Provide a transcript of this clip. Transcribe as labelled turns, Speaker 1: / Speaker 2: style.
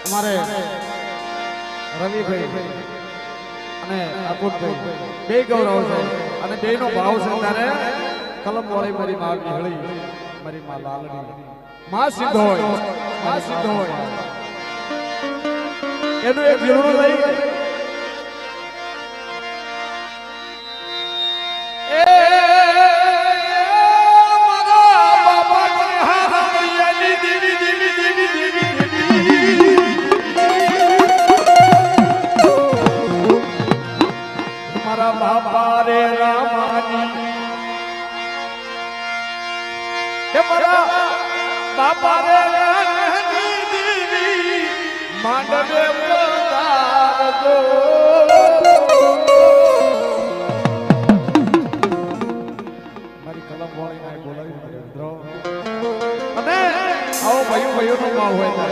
Speaker 1: અમારે રવિભાઈ અને અકુટભાઈ બે ગૌરવ છે અને બે નો ભાવ છે ત્યારે કલમ વાળી મારી માં વિહળી મારી માં લાલડી માં સીધો હોય એનું એક વિહળું લઈ બાપા રે રામાની બાપા રે માંડવે પધારજો મારી કલમ વાળી બોલાવી અને આવો ભાઈઓ નો ભાવ હોય